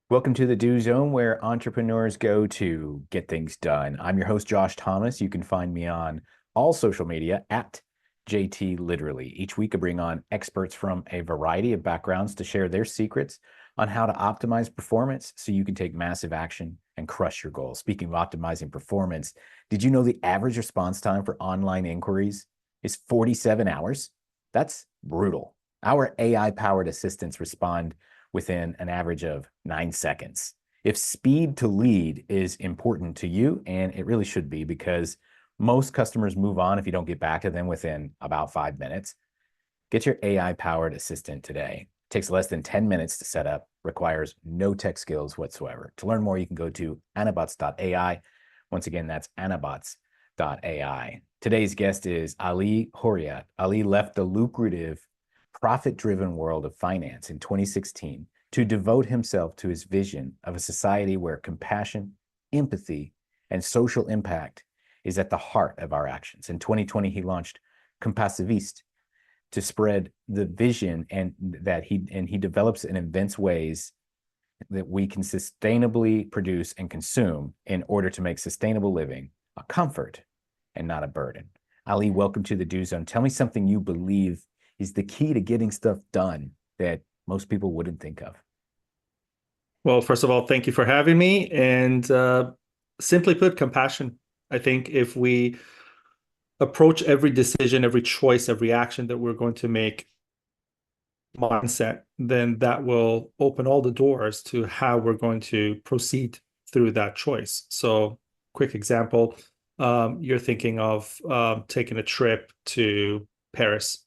Welcome to the Do Zone, where entrepreneurs go to get things done. I'm your host, Josh Thomas. You can find me on all social media at JT Literally. Each week, I bring on experts from a variety of backgrounds to share their secrets on how to optimize performance so you can take massive action and crush your goals. Speaking of optimizing performance, did you know the average response time for online inquiries is 47 hours? That's brutal. Our AI powered assistants respond within an average of 9 seconds. If speed to lead is important to you, and it really should be because most customers move on if you don't get back to them within about 5 minutes, get your AI powered assistant today. It takes less than 10 minutes to set up, requires no tech skills whatsoever. To learn more, you can go to anabots.ai. Once again, that's anabots.ai. Today's guest is Ali Horriya. Ali left the lucrative profit-driven world of finance in 2016 to devote himself to his vision of a society where compassion, empathy, and social impact is at the heart of our actions. In 2020, he launched Compassivist to spread the vision and he develops and invents ways that we can sustainably produce and consume in order to make sustainable living a comfort and not a burden. Ali, welcome to the Do Zone. Tell me something you believe is the key to getting stuff done that most people wouldn't think of. Well, first of all, thank you for having me. And simply put, compassion. I think if we approach every decision, every choice, every action that we're going to make mindset, then that will open all the doors to how we're going to proceed through that choice. So, quick example, you're thinking of taking a trip to Paris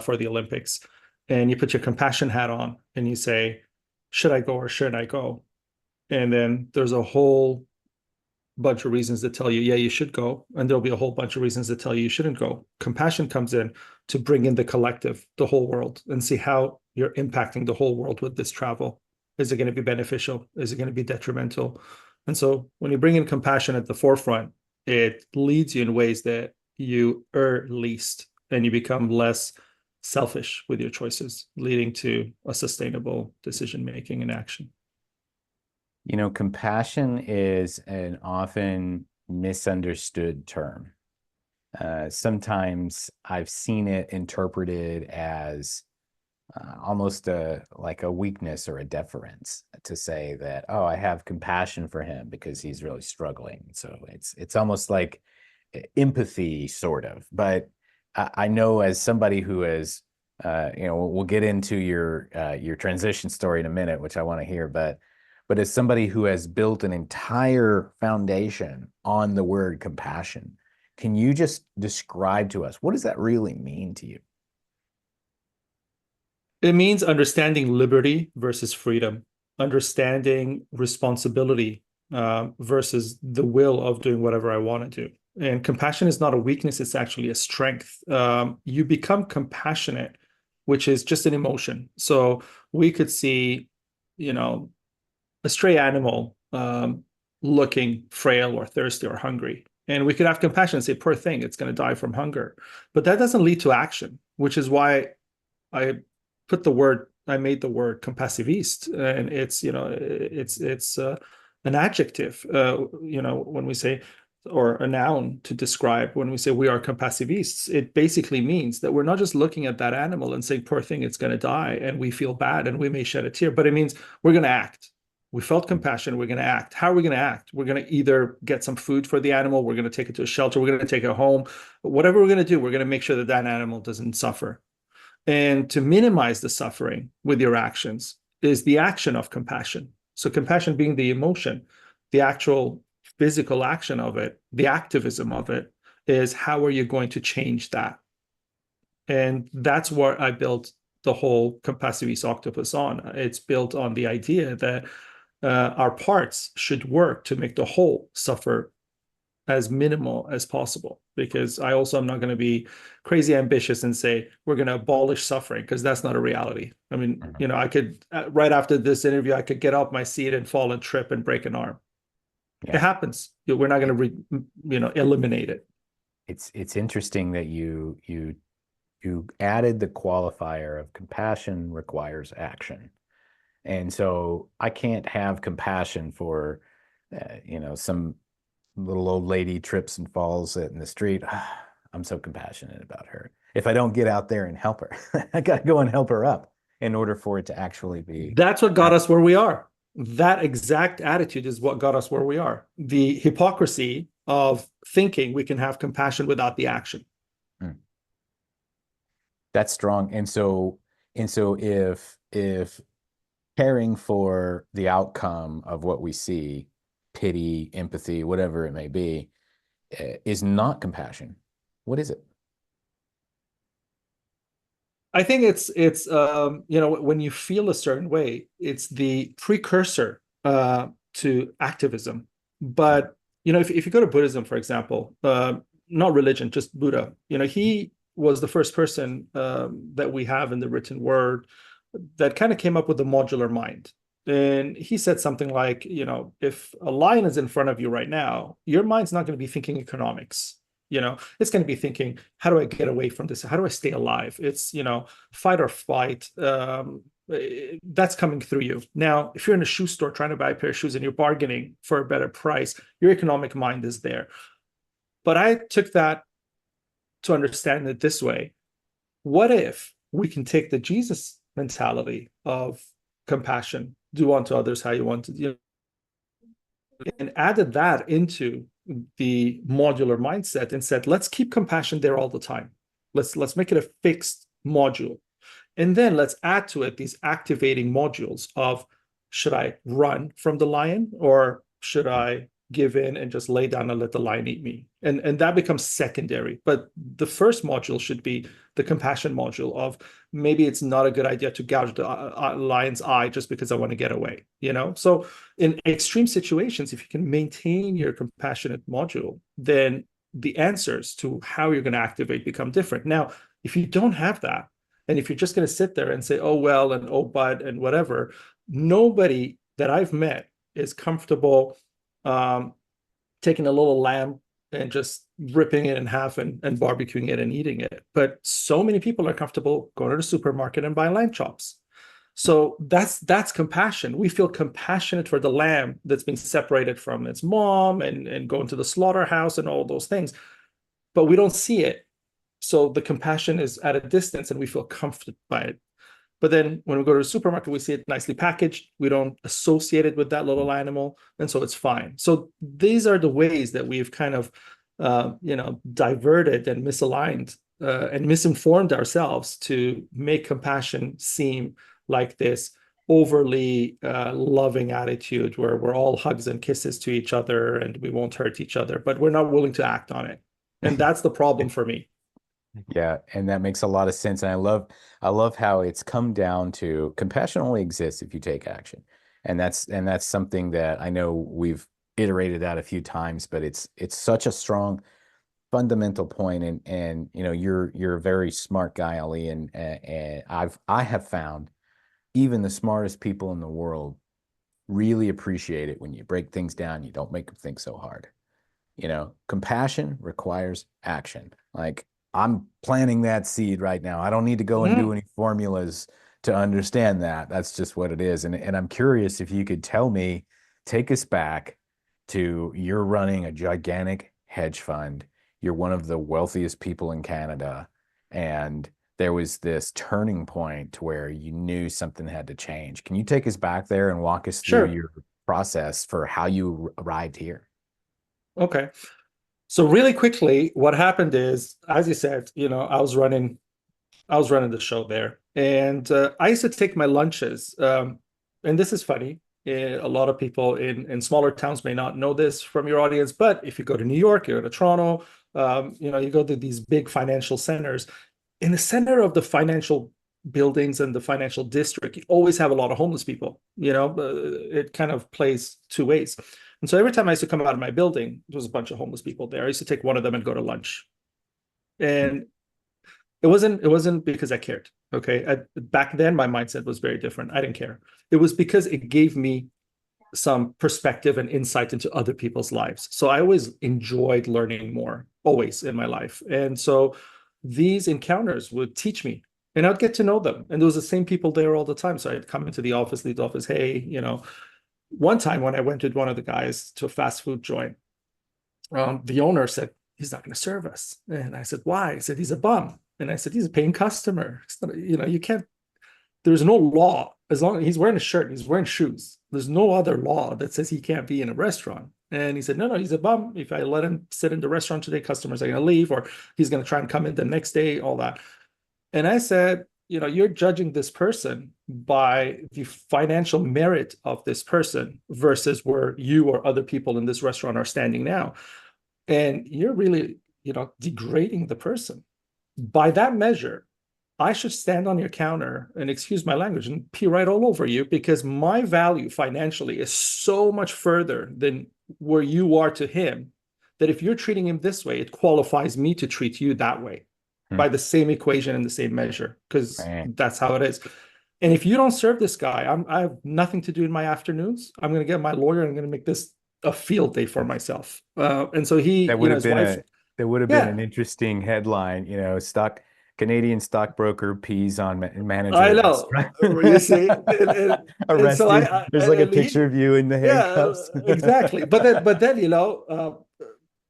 for the Olympics, and you put your compassion hat on and you say, should I go or shouldn't I go? And then there's a whole bunch of reasons that tell you, yeah, you should go. And there'll be a whole bunch of reasons that tell you you shouldn't go. Compassion comes in to bring in the collective, the whole world, and see how you're impacting the whole world with this travel. Is it going to be beneficial? Is it going to be detrimental? And so when you bring in compassion at the forefront, it leads you in ways that you err least and you become less selfish with your choices, leading to a sustainable decision making and action. You know, compassion is an often misunderstood term. Sometimes I've seen it interpreted as almost like a weakness or a deference to say that, oh, I have compassion for him because he's really struggling. So it's almost like empathy, sort of. But I know as somebody who has, we'll get into your transition story in a minute, which I want to hear, but as somebody who has built an entire foundation on the word compassion, can you just describe to us what does that really mean to you? It means understanding liberty versus freedom, understanding responsibility versus the will of doing whatever I want to do. And compassion is not a weakness, it's actually a strength. You become compassionate, which is just an emotion. So we could see, you know, a stray animal looking frail or thirsty or hungry. And we could have compassion and say, poor thing, it's going to die from hunger. But that doesn't lead to action, which is why I I made the word compassivist, and it's an adjective, when we say, or a noun to describe when we say we are compassivists, it basically means that we're not just looking at that animal and saying, poor thing, it's going to die, and we feel bad and we may shed a tear, but it means we're going to act. We felt compassion, we're going to act. How are we going to act? We're going to either get some food for the animal, we're going to take it to a shelter, we're going to take it home. Whatever we're going to do, we're going to make sure that that animal doesn't suffer. And to minimize the suffering with your actions is the action of compassion. So, compassion being the emotion, the actual physical action of it, the activism of it is how are you going to change that? And that's what I built the whole Compassivist octopus on. It's built on the idea that our parts should work to make the whole suffer as minimal as possible, because I also am not going to be crazy ambitious and say we're going to abolish suffering, because that's not a reality. I mean, Mhm. I could right after this interview I could get off my seat and fall and trip and break an arm. It Yeah. happens. We're not going to eliminate it. It's interesting that you added the qualifier of compassion requires action. And so I can't have compassion for, some little old lady trips and falls in the street. I'm so compassionate about her. If I don't get out there and help her, I got to go and help her up in order for it to actually be. That's what got us where we are. That exact attitude is what got us where we are. The hypocrisy of thinking we can have compassion without the action. Mm, that's strong. And so if caring for the outcome of what we see, pity, empathy, whatever it may be, is not compassion, what is it? I think it's when you feel a certain way, it's the precursor to activism. But if you go to Buddhism, for example, not religion, just Buddha, he was the first person that we have in the written word that kind of came up with the modular mind. And he said something like, if a lion is in front of you right now, your mind's not going to be thinking economics. It's going to be thinking, how do I get away from this? How do I stay alive? It's, fight or flight. That's coming through you. Now, if you're in a shoe store trying to buy a pair of shoes and you're bargaining for a better price, your economic mind is there. But I took that to understand it this way. What if we can take the Jesus mentality of compassion, do unto others how you want to, and added that into the modular mindset and said, let's keep compassion there all the time. Let's make it a fixed module. And then let's add to it these activating modules of, should I run from the lion, or should I give in and just lay down and let the lion eat me? And that becomes secondary. But the first module should be the compassion module of, maybe it's not a good idea to gouge the lion's eye just because I want to get away. So in extreme situations, if you can maintain your compassionate module, then the answers to how you're going to activate become different. Now, if you don't have that, and if you're just going to sit there and say, oh, well, and oh, but, and whatever, nobody that I've met is comfortable taking a little lamb and just ripping it in half and barbecuing it and eating it. But so many people are comfortable going to the supermarket and buying lamb chops. So that's compassion. We feel compassionate for the lamb that's been separated from its mom and going to the slaughterhouse and all those things, but we don't see it. So the compassion is at a distance and we feel comforted by it. But then when we go to the supermarket, we see it nicely packaged. We don't associate it with that little animal. And so it's fine. So these are the ways that we've kind of, diverted and misaligned and misinformed ourselves to make compassion seem like this overly loving attitude where we're all hugs and kisses to each other and we won't hurt each other, but we're not willing to act on it. And that's the problem for me. Yeah, and that makes a lot of sense. And I love how it's come down to compassion only exists if you take action. And that's something that I know we've iterated that a few times, but it's such a strong fundamental point. And you're a very smart guy, Ali, and I have found even the smartest people in the world really appreciate it when you break things down, you don't make them think so hard. Compassion requires action. Like, I'm planting that seed right now. I don't need to go and do Mm. any formulas to understand that. That's just what it is. And I'm curious if you could tell me, take us back to, you're running a gigantic hedge fund. You're one of the wealthiest people in Canada. And there was this turning point to where you knew something had to change. Can you take us back there and walk us through Sure. your process for how you arrived here? Okay. So really quickly, what happened is, as you said, I was running the show there, and I used to take my lunches. And this is funny. A lot of people in smaller towns may not know this from your audience, but if you go to New York, you go to Toronto, you go to these big financial centers. In the center of the financial buildings and the financial district, you always have a lot of homeless people. It kind of plays two ways. And so every time I used to come out of my building, there was a bunch of homeless people there. I used to take one of them and go to lunch. And it wasn't because I cared. Okay. Back then, my mindset was very different. I didn't care. It was because it gave me some perspective and insight into other people's lives. So I always enjoyed learning more, always in my life. And so these encounters would teach me. and I'd get to know them. And there was the same people there all the time. So I'd come into the office, leave the office, hey, one time when I went with one of the guys to a fast food joint, the owner said, he's not going to serve us. And I said, why? He said, he's a bum. And I said, he's a paying customer. It's not, you can't, there's no law as long as he's wearing a shirt, he's wearing shoes. There's no other law that says he can't be in a restaurant. And he said, no, he's a bum. If I let him sit in the restaurant today, customers are going to leave, or he's going to try and come in the next day, all that. And I said, you're judging this person by the financial merit of this person versus where you or other people in this restaurant are standing now. And you're really, degrading the person. By that measure, I should stand on your counter and, excuse my language, and pee right all over you, because my value financially is so much further than where you are to him, that if you're treating him this way, it qualifies me to treat you that way by the same equation and the same measure, because that's how it is. And if you don't serve this guy, I have nothing to do in my afternoons. I'm going to get my lawyer and I'm going to make this a field day for myself. And so he, That would have his been wife, that would have been an interesting headline, Canadian stockbroker pees on manager I at know, restaurant. you see, and so Arrested. There's like a and picture of you in the yeah, handcuffs. exactly. But then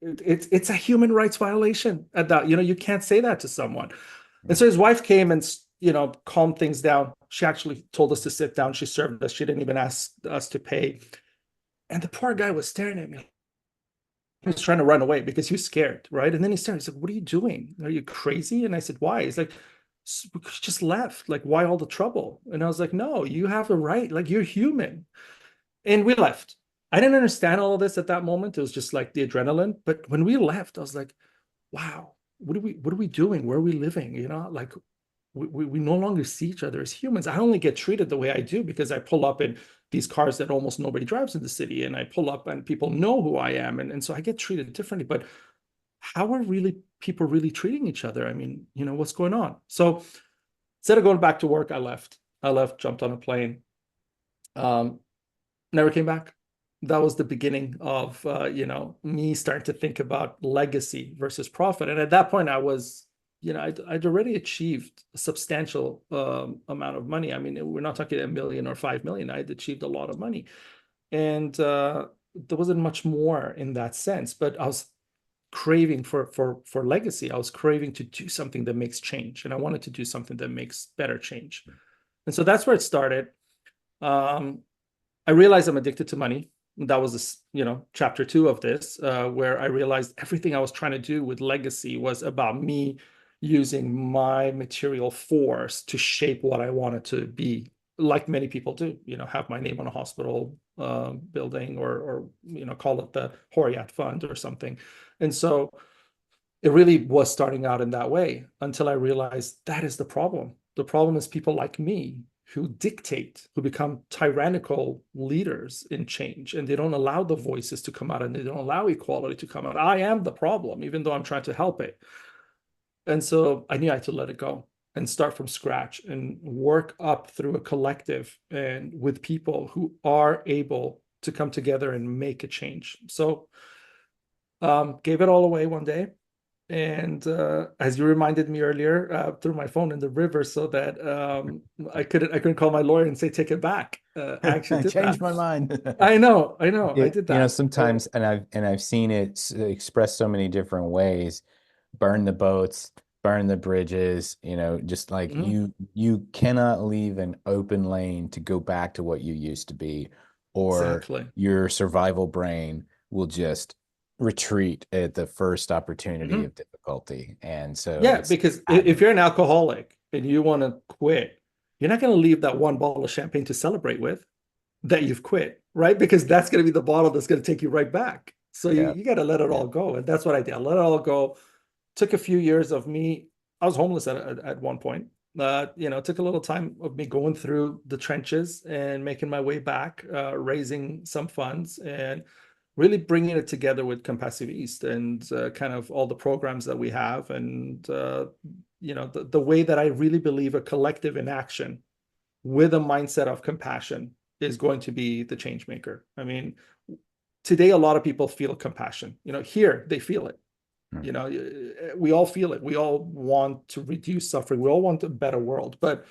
it's a human rights violation at that. You can't say that to someone. And so his wife came and calmed things down. She actually told us to sit down. She served us. She didn't even ask us to pay. And the poor guy was staring at me. He was trying to run away because he was scared, right? And then he started. He's like, "What are you doing? Are you crazy?" And I said, "Why?" He's like, "We just left. Like, why all the trouble?" And I was like, "No, you have a right. Like, you're human." And we left. I didn't understand all of this at that moment. It was just like the adrenaline. But when we left, I was like, wow, what are we doing? Where are we living? Like we no longer see each other as humans. I only get treated the way I do because I pull up in these cars that almost nobody drives in the city. And I pull up and people know who I am. And so I get treated differently. But how are people really treating each other? I mean, what's going on? So instead of going back to work, I left. Jumped on a plane. Um, Never came back. That was the beginning of me starting to think about legacy versus profit. And at that point, I was, I'd already achieved a substantial amount of money. I mean, we're not talking 1 million or 5 million. I'd achieved a lot of money, and there wasn't much more in that sense. But I was craving for legacy. I was craving to do something that makes change, and I wanted to do something that makes better change. And so that's where it started. Um, I realized I'm addicted to money. That was this, chapter 2 of this, where I realized everything I was trying to do with legacy was about me using my material force to shape what I wanted to be, like many people do. Have my name on a hospital building, or call it the Horriya Fund or something. And so it really was starting out in that way until I realized that is the problem. The problem is people like me who dictate, who become tyrannical leaders in change, and they don't allow the voices to come out, and they don't allow equality to come out. I am the problem, even though I'm trying to help it. And so I knew I had to let it go and start from scratch and work up through a collective and with people who are able to come together and make a change. So gave it all away one day. And as you reminded me earlier, threw my phone in the river so that I couldn't call my lawyer and say take it back. I actually I did that. changed my mind. I know, I did that. Sometimes, and I've seen it expressed so many different ways. Burn the boats, burn the bridges, just like Mhm. you cannot leave an open lane to go back to what you used to be, or Exactly. your survival brain will just retreat at the first opportunity Mhm. of difficulty. And so Yeah, it's because if maddening. you're an alcoholic and you want to quit, you're not going to leave that one bottle of champagne to celebrate with that you've quit, right? Because that's going to be the bottle that's going to take you right back. So you, Yeah. you got to let it Yeah. all go. And that's what I did. I let it all go. Took a few years of me. I was homeless at one point. It took a little time of me going through the trenches and making my way back, raising some funds, and really bringing it together with Compassivist and kind of all the programs that we have. And, the way that I really believe a collective in action with a mindset of compassion is going to be the change maker. I mean, today, a lot of people feel compassion. Here, they feel it. You know, we all feel it. We all want to reduce suffering. We all want a better world. But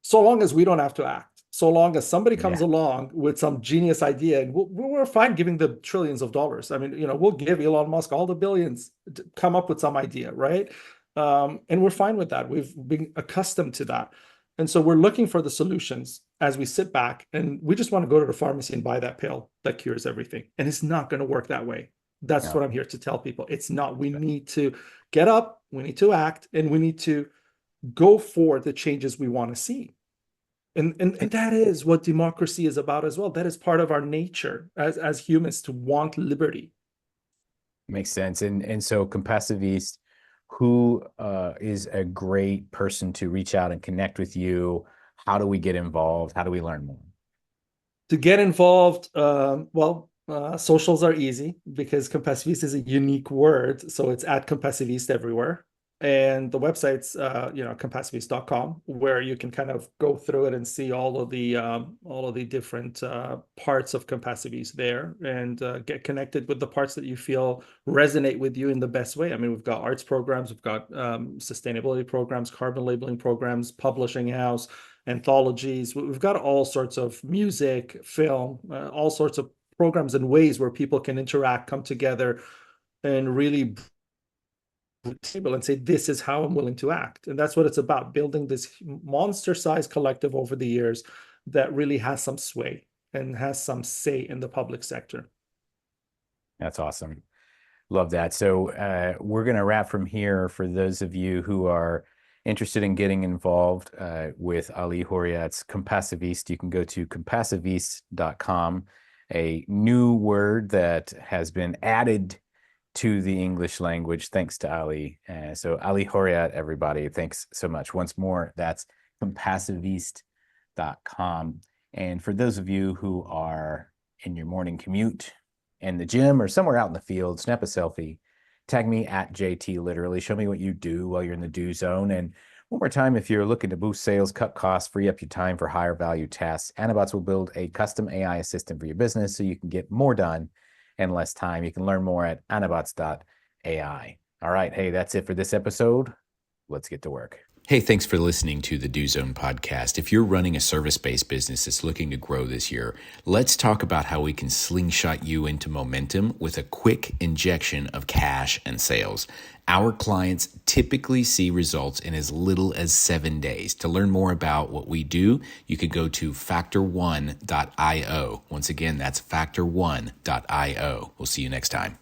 so long as we don't have to act, so long as somebody comes Yeah. along with some genius idea, and we're fine giving them trillions of dollars. I mean, you know, we'll give Elon Musk all the billions to come up with some idea, right? And we're fine with that. We've been accustomed to that. And so we're looking for the solutions as we sit back, and we just want to go to the pharmacy and buy that pill that cures everything. And it's not going to work that way. That's No. what I'm here to tell people. It's not. We need to get up, we need to act, and we need to go for the changes we want to see. And that is what democracy is about as well. That is part of our nature as humans, to want liberty. Makes sense. And so Compassivist, who is a great person to reach out and connect with you? How do we get involved? How do we learn more? To get involved, socials are easy because Compassivist is a unique word. So it's at Compassivist everywhere. And the website's, compassivist.com, where you can kind of go through it and see all of the different parts of Compassivist there, and get connected with the parts that you feel resonate with you in the best way. I mean, we've got arts programs, we've got sustainability programs, carbon labeling programs, publishing house, anthologies. We've got all sorts of music, film, all sorts of programs and ways where people can interact, come together, and really table and say, this is how I'm willing to act. And that's what it's about, building this monster-sized collective over the years that really has some sway and has some say in the public sector. That's awesome. Love that. So we're going to wrap from here. For those of you who are interested in getting involved with Ali Horriya, it's Compassivist. You can go to compassivist.com, a new word that has been added to the English language thanks to Ali. So Ali Horriya, everybody, thanks so much. Once more, that's compassivist.com. And for those of you who are in your morning commute, in the gym, or somewhere out in the field, snap a selfie, tag me at JT Literally. Show me what you do while you're in the do zone. And one more time, if you're looking to boost sales, cut costs, free up your time for higher value tasks, Anabots will build a custom AI assistant for your business so you can get more done in less time. You can learn more at anabots.ai. All right. Hey, that's it for this episode. Let's get to work. Hey, thanks for listening to the Do Zone podcast. If you're running a service-based business that's looking to grow this year, let's talk about how we can slingshot you into momentum with a quick injection of cash and sales. Our clients typically see results in as little as 7 days. To learn more about what we do, you could go to factor1.io. Once again, that's factor1.io. We'll see you next time.